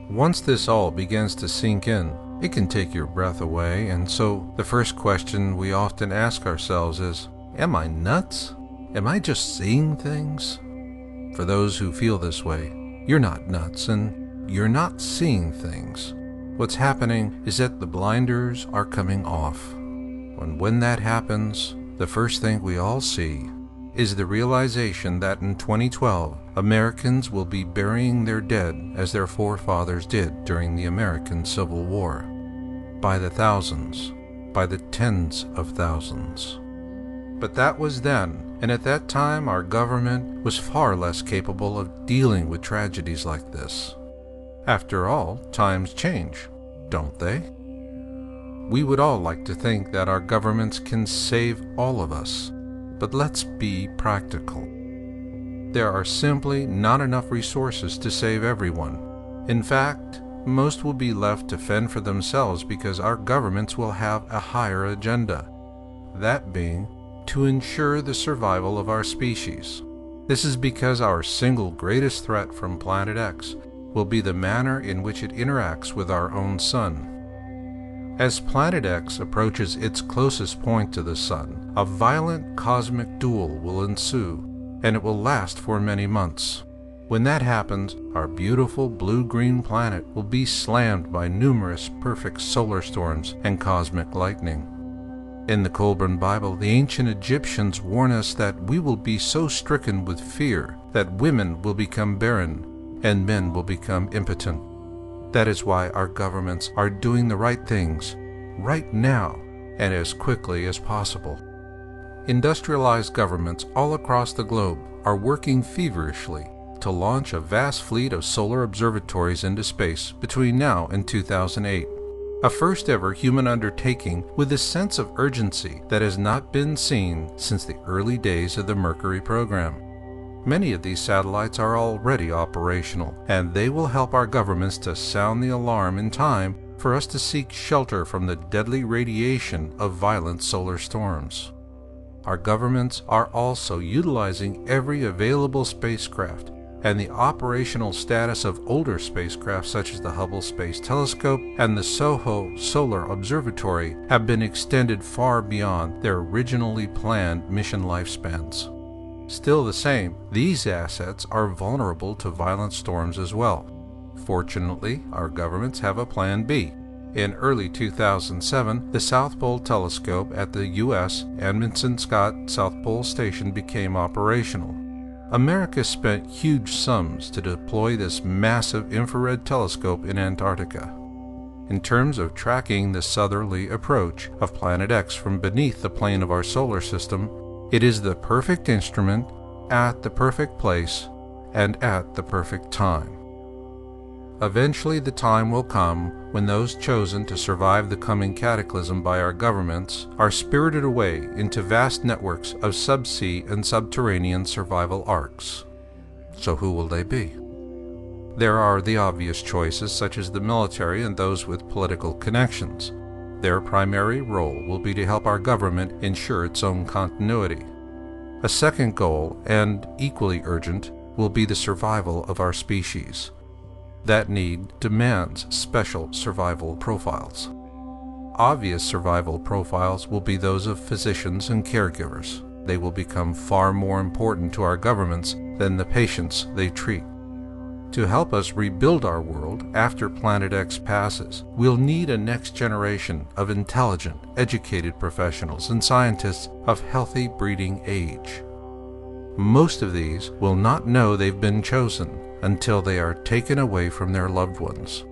Once this all begins to sink in, it can take your breath away, and so the first question we often ask ourselves is, am I nuts? Am I just seeing things? For those who feel this way, you're not nuts and you're not seeing things. What's happening is that the blinders are coming off. When that happens, the first thing we all see is the realization that in 2012, Americans will be burying their dead as their forefathers did during the American Civil War. By the thousands, by the tens of thousands. But that was then, and at that time our government was far less capable of dealing with tragedies like this. After all, times change, don't they? We would all like to think that our governments can save all of us, but let's be practical. There are simply not enough resources to save everyone. In fact, most will be left to fend for themselves because our governments will have a higher agenda, that being to ensure the survival of our species. This is because our single greatest threat from Planet X will be the manner in which it interacts with our own sun. As Planet X approaches its closest point to the Sun, a violent cosmic duel will ensue, and it will last for many months. When that happens, our beautiful blue-green planet will be slammed by numerous perfect solar storms and cosmic lightning. In the Colburn Bible, the ancient Egyptians warn us that we will be so stricken with fear that women will become barren and men will become impotent. That is why our governments are doing the right things right now and as quickly as possible. Industrialized governments all across the globe are working feverishly to launch a vast fleet of solar observatories into space between now and 2008. A first-ever human undertaking with a sense of urgency that has not been seen since the early days of the Mercury program. Many of these satellites are already operational, and they will help our governments to sound the alarm in time for us to seek shelter from the deadly radiation of violent solar storms. Our governments are also utilizing every available spacecraft, and the operational status of older spacecraft such as the Hubble Space Telescope and the SOHO Solar Observatory have been extended far beyond their originally planned mission lifespans. Still the same, these assets are vulnerable to violent storms as well. Fortunately, our governments have a plan B. In early 2007, the South Pole Telescope at the U.S. Amundsen-Scott South Pole Station became operational. America spent huge sums to deploy this massive infrared telescope in Antarctica. In terms of tracking the southerly approach of Planet X from beneath the plane of our solar system, it is the perfect instrument at the perfect place and at the perfect time. Eventually the time will come when those chosen to survive the coming cataclysm by our governments are spirited away into vast networks of subsea and subterranean survival arcs. So who will they be? There are the obvious choices such as the military and those with political connections. Their primary role will be to help our government ensure its own continuity. A second goal, and equally urgent, will be the survival of our species. That need demands special survival profiles. Obvious survival profiles will be those of physicians and caregivers. They will become far more important to our governments than the patients they treat. To help us rebuild our world after Planet X passes, we'll need a next generation of intelligent, educated professionals and scientists of healthy breeding age. Most of these will not know they've been chosen until they are taken away from their loved ones.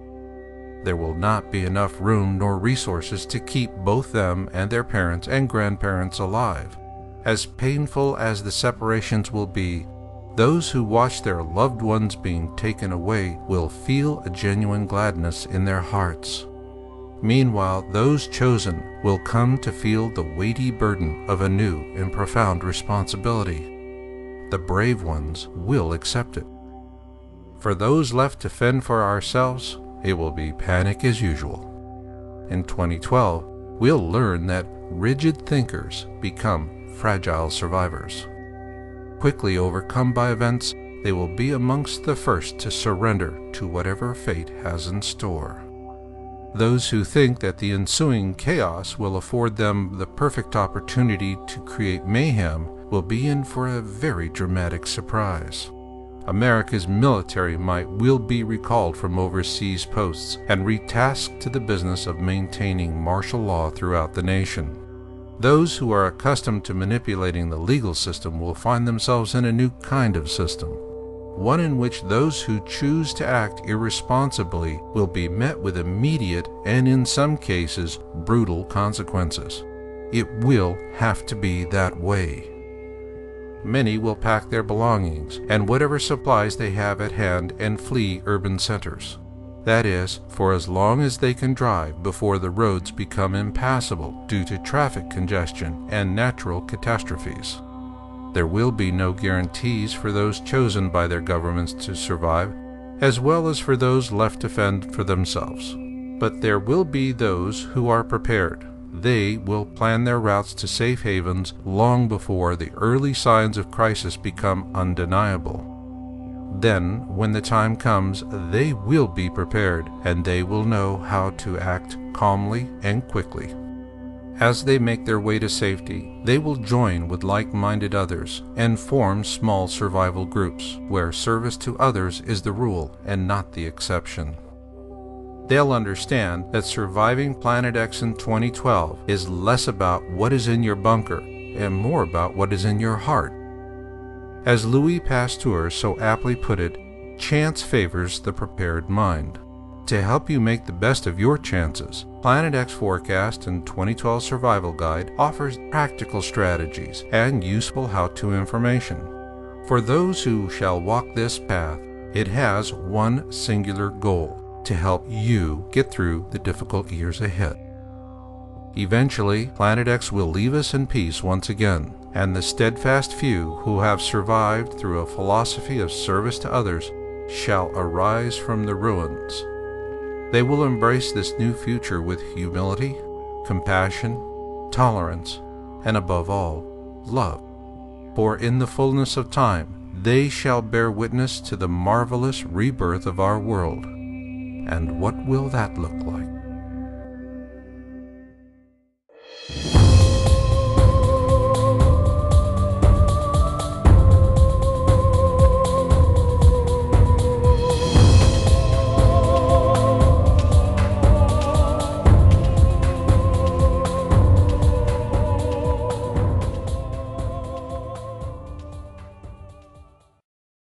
There will not be enough room nor resources to keep both them and their parents and grandparents alive. As painful as the separations will be, those who watch their loved ones being taken away will feel a genuine gladness in their hearts. Meanwhile, those chosen will come to feel the weighty burden of a new and profound responsibility. The brave ones will accept it. For those left to fend for ourselves, it will be panic as usual. In 2012, we'll learn that rigid thinkers become fragile survivors. Quickly overcome by events, they will be amongst the first to surrender to whatever fate has in store. Those who think that the ensuing chaos will afford them the perfect opportunity to create mayhem will be in for a very dramatic surprise. America's military might will be recalled from overseas posts and retasked to the business of maintaining martial law throughout the nation. Those who are accustomed to manipulating the legal system will find themselves in a new kind of system, one in which those who choose to act irresponsibly will be met with immediate and, in some cases, brutal consequences. It will have to be that way. Many will pack their belongings and whatever supplies they have at hand and flee urban centers. That is, for as long as they can drive before the roads become impassable due to traffic congestion and natural catastrophes. There will be no guarantees for those chosen by their governments to survive, as well as for those left to fend for themselves. But there will be those who are prepared. They will plan their routes to safe havens long before the early signs of crisis become undeniable. Then, when the time comes, they will be prepared, and they will know how to act calmly and quickly. As they make their way to safety, they will join with like-minded others and form small survival groups, where service to others is the rule and not the exception. They'll understand that surviving Planet X in 2012 is less about what is in your bunker and more about what is in your heart. As Louis Pasteur so aptly put it, chance favors the prepared mind. To help you make the best of your chances, Planet X Forecast and 2012 Survival Guide offers practical strategies and useful how-to information. For those who shall walk this path, it has one singular goal: to help you get through the difficult years ahead. Eventually, Planet X will leave us in peace once again, and the steadfast few who have survived through a philosophy of service to others shall arise from the ruins. They will embrace this new future with humility, compassion, tolerance, and above all, love. For in the fullness of time, they shall bear witness to the marvelous rebirth of our world. And what will that look like?